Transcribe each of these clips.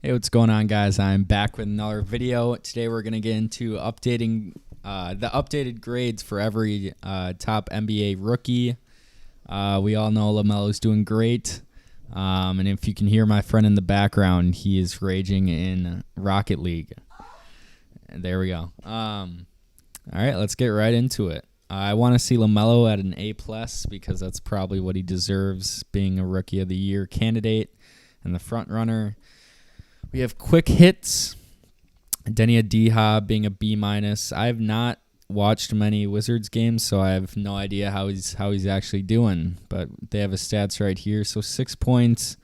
Hey, what's going on, guys? I'm back with another video. Today we're going to get into updating the updated grades for every top NBA rookie. We all know LaMelo's doing great. And if you can hear my friend in the background, he is raging in Rocket League. There we go. All right, let's get right into it. I want to see LaMelo at an A+ because that's probably what he deserves, being a Rookie of the Year candidate and the front runner. We have quick hits. Denia Diha being a B-. I have not watched many Wizards games, so I have no idea how he's actually doing. But they have his stats right here. So 6 points,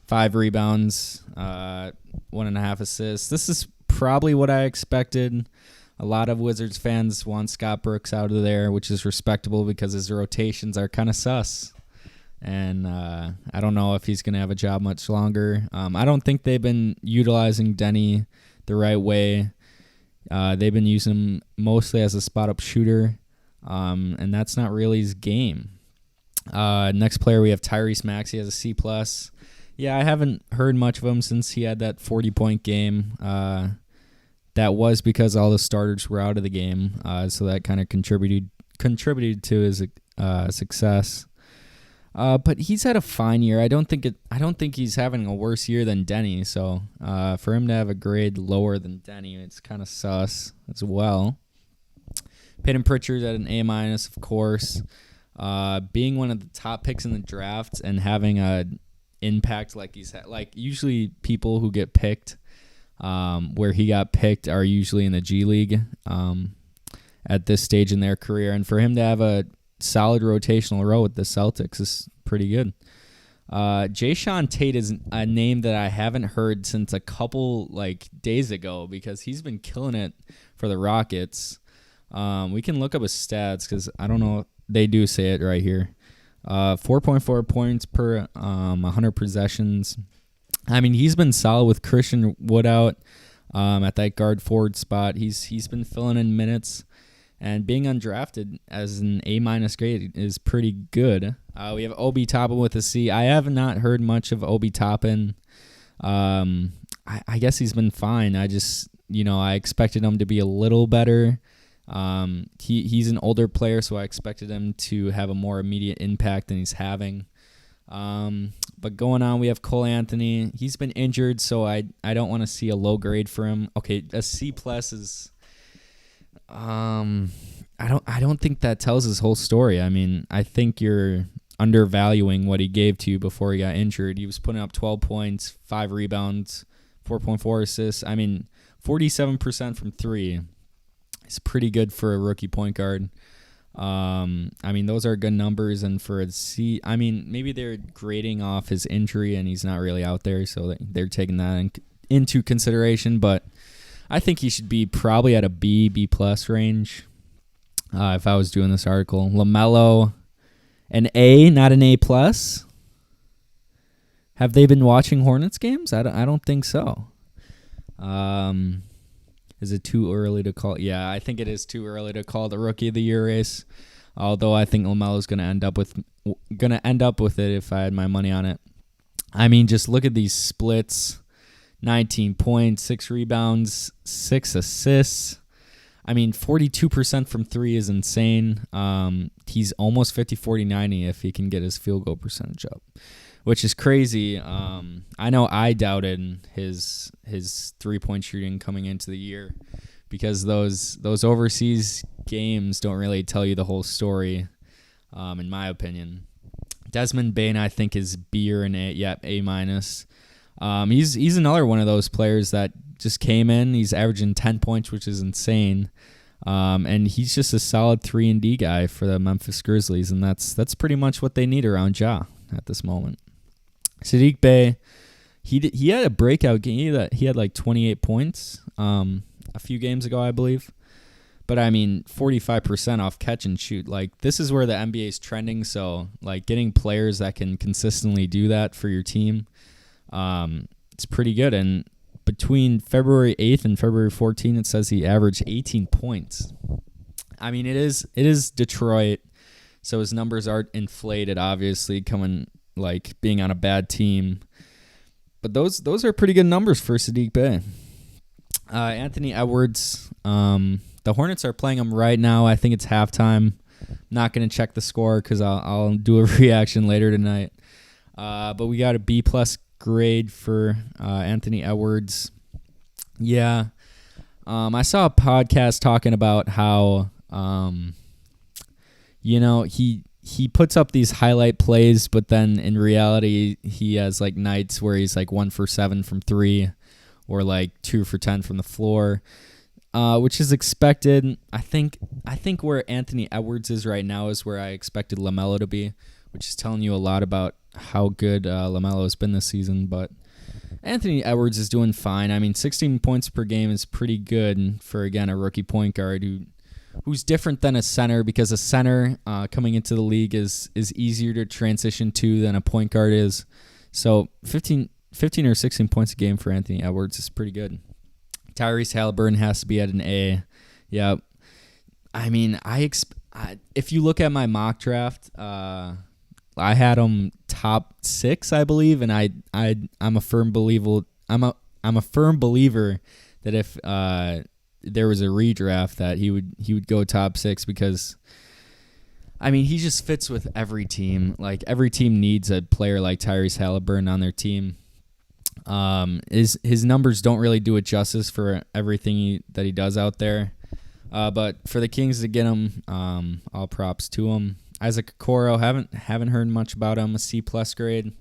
5 rebounds, 1.5 assists. This is probably what I expected. A lot of Wizards fans want Scott Brooks out of there, which is respectable because his rotations are kind of sus. And I don't know if he's going to have a job much longer. I don't think they've been utilizing Denny the right way. They've been using him mostly as a spot-up shooter, and that's not really his game. Next player, we have Tyrese Maxey as a C+. Yeah, I haven't heard much of him since he had that 40-point game. That was because all the starters were out of the game, so that kind of contributed to his success. But he's had a fine year. I don't think he's having a worse year than Denny. So for him to have a grade lower than Denny, it's kind of sus as well. Peyton Pritchard at an A-, of course. Being one of the top picks in the draft and having an impact like he's had. Like usually people who get picked, where he got picked, are usually in the G League at this stage in their career, and for him to have a solid rotational role with the Celtics is pretty good. Jayshawn Tate is a name that I haven't heard since a couple days ago because he's been killing it for the Rockets. We can look up his stats because I don't know. They do say it right here. 4.4 points per 100 possessions. I mean, he's been solid with Christian Wood out at that guard forward spot. He's been filling in minutes. And being undrafted as an A- grade is pretty good. We have Obi Toppin with a C. I have not heard much of Obi Toppin. I guess he's been fine. I expected him to be a little better. He's an older player, so I expected him to have a more immediate impact than he's having. But going on, we have Cole Anthony. He's been injured, so I don't want to see a low grade for him. Okay, a C+ is... I don't think that tells his whole story. I mean, I think you're undervaluing what he gave to you before he got injured. He was putting up 12 points, 5 rebounds, 4.4 assists. I mean, 47% from 3 is pretty good for a rookie point guard. I mean, those are good numbers, and for a C, I mean, maybe they're grading off his injury and he's not really out there, so they're taking that into consideration, but I think he should be probably at a B+ range if I was doing this article. LaMelo, an A, not an A+. Have they been watching Hornets games? I don't think so. Is it too early to call? Yeah, I think it is too early to call the Rookie of the Year race. Although I think LaMelo's going to end up with it if I had my money on it. I mean, just look at these splits. 19 points, 6 rebounds, 6 assists. I mean, 42% from 3 is insane. He's almost 50-40-90 if he can get his field goal percentage up, which is crazy. I know I doubted his 3-point shooting coming into the year because those overseas games don't really tell you the whole story, in my opinion. Desmond Bane, I think, is B or an A. Yep, A-. He's another one of those players that just came in. He's averaging 10 points, which is insane. And he's just a solid 3-and-D guy for the Memphis Grizzlies, and that's pretty much what they need around Ja at this moment. Sadiq Bey, he had a breakout game. He had like 28 points a few games ago, I believe. But I mean, 45% off catch and shoot. Like, this is where the NBA is trending. So like getting players that can consistently do that for your team, it's pretty good. And between February 8th and February 14th, it says he averaged 18 points. I mean, it is Detroit, so his numbers aren't inflated, obviously, being on a bad team. But those are pretty good numbers for Sadiq Bey. Anthony Edwards. The Hornets are playing him right now. I think it's halftime. Not going to check the score because I'll do a reaction later tonight. But we got a B+ grade for Anthony Edwards. Yeah. I saw a podcast talking about how, he puts up these highlight plays, but then in reality, he has like nights where he's like 1 for 7 from 3 or like 2 for 10 from the floor. Which is expected. I think where Anthony Edwards is right now is where I expected LaMelo to be, which is telling you a lot about how good LaMelo has been this season. But Anthony Edwards is doing fine. I mean, 16 points per game is pretty good for, again, a rookie point guard who's different than a center, because a center coming into the league is easier to transition to than a point guard is. So 15 or 16 points a game for Anthony Edwards is pretty good. Tyrese Halliburton has to be at an A. Yeah. I mean, if you look at my mock draft, I had him top 6, I believe, and I'm a firm believer. I'm a firm believer that if there was a redraft, that he would go top 6, because I mean, he just fits with every team. Like, every team needs a player like Tyrese Halliburton on their team. His numbers don't really do it justice for everything that he does out there. But for the Kings to get him, all props to him. Isaac Okoro, haven't heard much about him. A C+ grade.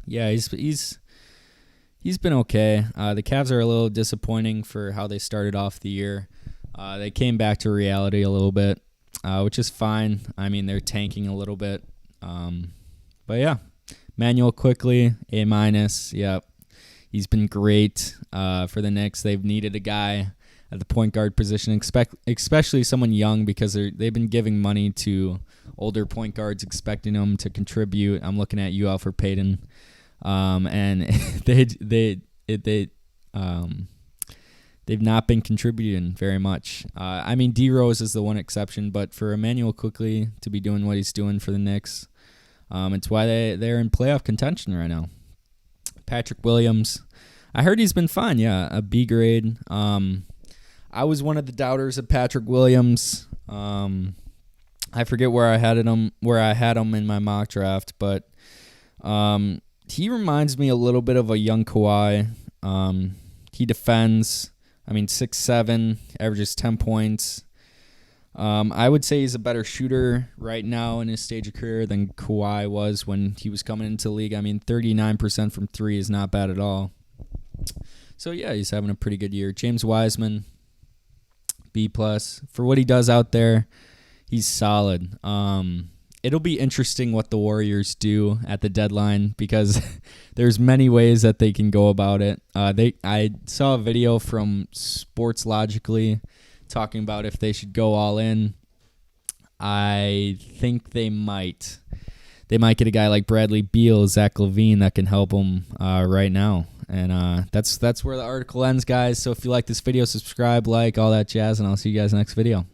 Yeah, he's been okay. The Cavs are a little disappointing for how they started off the year. They came back to reality a little bit, which is fine. I mean, they're tanking a little bit. But yeah. Manuel Quickly, A-. Yep. He's been great for the Knicks. They've needed a guy at the point guard position, especially someone young, because they've been giving money to older point guards, expecting them to contribute. I'm looking at you, Alfred Payton, and they've not been contributing very much. I mean, D Rose is the one exception, but for Emmanuel Quickly to be doing what he's doing for the Knicks, it's why they're in playoff contention right now. Patrick Williams, I heard he's been fine. Yeah, a B grade. I was one of the doubters of Patrick Williams. I forget where I had him in my mock draft, but he reminds me a little bit of a young Kawhi. He defends. I mean, 6'7", averages 10 points. I would say he's a better shooter right now in his stage of career than Kawhi was when he was coming into the league. I mean, 39% from 3 is not bad at all. So, yeah, he's having a pretty good year. James Wiseman, B+. For what he does out there, he's solid. It'll be interesting what the Warriors do at the deadline, because there's many ways that they can go about it. I saw a video from Sports Logically talking about if they should go all in. I think they might. They might get a guy like Bradley Beal, Zach LaVine that can help them right now. And that's where the article ends, guys. So if you like this video, subscribe, like, all that jazz, and I'll see you guys next video.